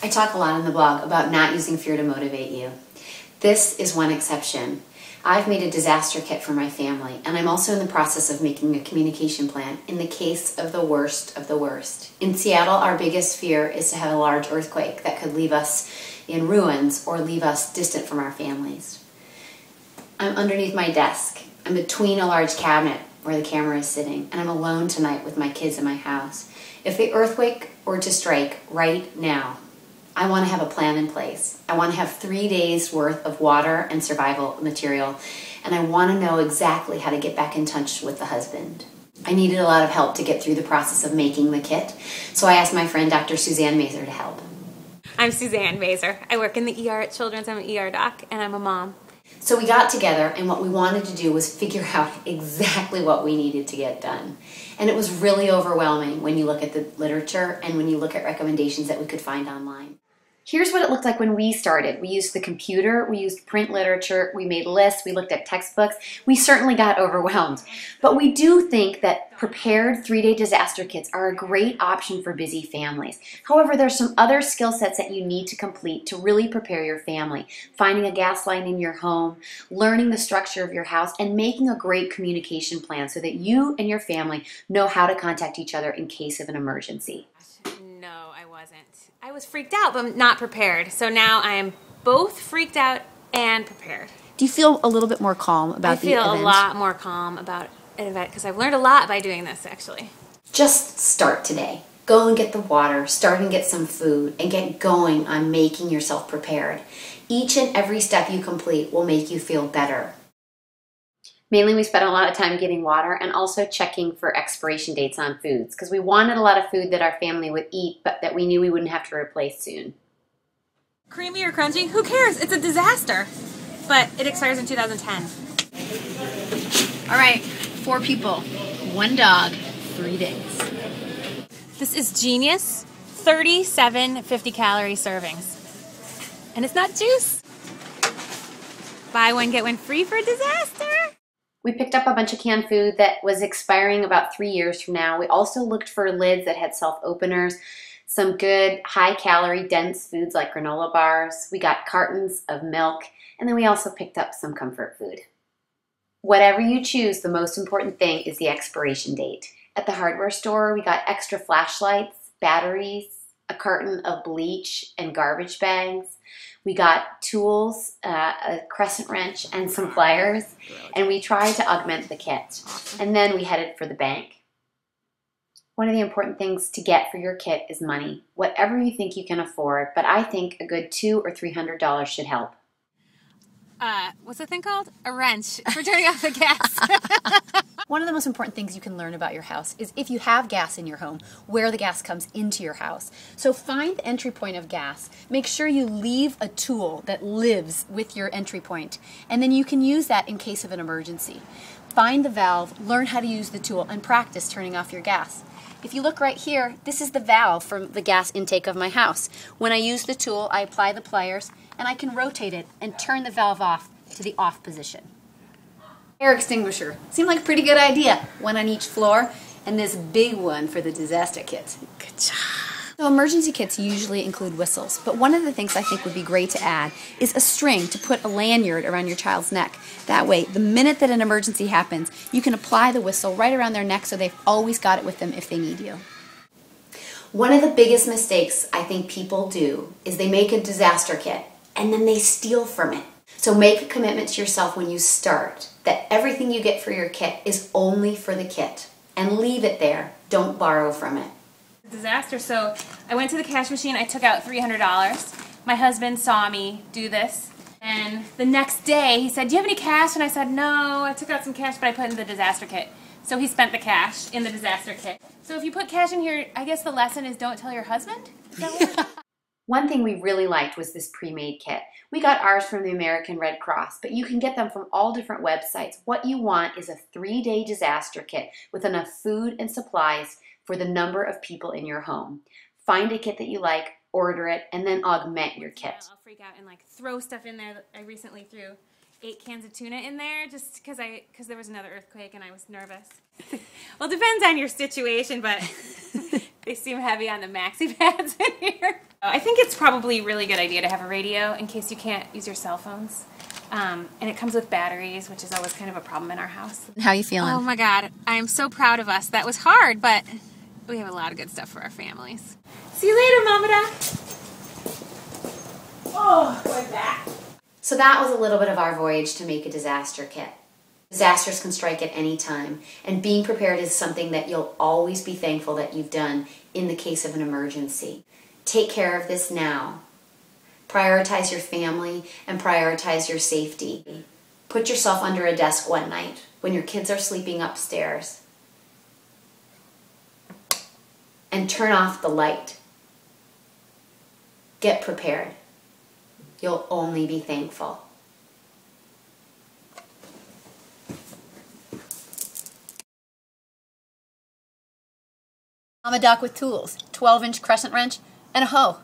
I talk a lot in the blog about not using fear to motivate you. This is one exception. I've made a disaster kit for my family, and I'm also in the process of making a communication plan in the case of the worst of the worst. In Seattle, our biggest fear is to have a large earthquake that could leave us in ruins or leave us distant from our families. I'm underneath my desk. I'm between a large cabinet where the camera is sitting, and I'm alone tonight with my kids in my house. If the earthquake were to strike right now, I want to have a plan in place. I want to have 3 days worth of water and survival material, and I want to know exactly how to get back in touch with the husband. I needed a lot of help to get through the process of making the kit, so I asked my friend Dr. Suzan Mazor to help. I'm Suzan Mazor. I work in the ER at Children's. I'm an ER doc, and I'm a mom. So we got together, and what we wanted to do was figure out exactly what we needed to get done. And it was really overwhelming when you look at the literature and when you look at recommendations that we could find online. Here's what it looked like when we started. We used the computer, we used print literature, we made lists, we looked at textbooks. We certainly got overwhelmed. But we do think that prepared 3-day disaster kits are a great option for busy families. However, there's some other skill sets that you need to complete to really prepare your family. Finding a gas line in your home, learning the structure of your house, and making a great communication plan so that you and your family know how to contact each other in case of an emergency. No, I wasn't. I was freaked out, but not prepared. So now I am both freaked out and prepared. Do you feel a little bit more calm about the event? I feel a lot more calm about an event because I've learned a lot by doing this, actually. Just start today. Go and get the water, start and get some food, and get going on making yourself prepared. Each and every step you complete will make you feel better. Mainly we spent a lot of time getting water and also checking for expiration dates on foods because we wanted a lot of food that our family would eat but that we knew we wouldn't have to replace soon. Creamy or crunchy? Who cares? It's a disaster. But it expires in 2010. All right, 4 people, 1 dog, 3 days. This is genius. 37 50-calorie servings. And it's not juice. Buy one, get one free for a disaster. We picked up a bunch of canned food that was expiring about 3 years from now. We also looked for lids that had self-openers, some good high-calorie, dense foods like granola bars. We got cartons of milk, and then we also picked up some comfort food. Whatever you choose, the most important thing is the expiration date. At the hardware store, we got extra flashlights, batteries, a carton of bleach, and garbage bags. We got tools, a crescent wrench, and some pliers, and we tried to augment the kit. And then we headed for the bank. One of the important things to get for your kit is money, whatever you think you can afford, but I think a good $200 or $300 should help. What's the thing called? A wrench for turning off the gas. One of the most important things you can learn about your house is if you have gas in your home, where the gas comes into your house. So find the entry point of gas. Make sure you leave a tool that lives with your entry point, and then you can use that in case of an emergency. Find the valve, learn how to use the tool, and practice turning off your gas. If you look right here, this is the valve from the gas intake of my house. When I use the tool, I apply the pliers, and I can rotate it and turn the valve off to the off position. Fire extinguisher. Seemed like a pretty good idea. One on each floor, and this big one for the disaster kit. Good job. So emergency kits usually include whistles, but one of the things I think would be great to add is a string to put a lanyard around your child's neck. That way, the minute that an emergency happens, you can apply the whistle right around their neck so they've always got it with them if they need you. One of the biggest mistakes I think people do is they make a disaster kit and then they steal from it. So make a commitment to yourself when you start that everything you get for your kit is only for the kit, and leave it there. Don't borrow from it. Disaster. So I went to the cash machine. I took out $300. My husband saw me do this, and the next day he said, "Do you have any cash?" And I said, "No, I took out some cash, but I put it in the disaster kit." So he spent the cash in the disaster kit. So if you put cash in here, I guess the lesson is don't tell your husband? Is that what? One thing we really liked was this pre-made kit. We got ours from the American Red Cross, but you can get them from all different websites. What you want is a 3-day disaster kit with enough food and supplies for the number of people in your home. Find a kit that you like, order it, and then augment your kit. I'll freak out and like throw stuff in there. I recently threw 8 cans of tuna in there just because there was another earthquake and I was nervous. Well, it depends on your situation, but they seem heavy on the maxi pads in here. I think it's probably a really good idea to have a radio in case you can't use your cell phones. And it comes with batteries, which is always kind of a problem in our house. How you feeling? Oh my God, I'm so proud of us. That was hard, but we have a lot of good stuff for our families. See you later, Mama Doc. Oh, my back. So that was a little bit of our voyage to make a disaster kit. Disasters can strike at any time, and being prepared is something that you'll always be thankful that you've done in the case of an emergency. Take care of this now. Prioritize your family and prioritize your safety. Put yourself under a desk one night when your kids are sleeping upstairs and turn off the light. Get prepared. You'll only be thankful. Mama Doc with tools, 12-inch crescent wrench, and a hoe.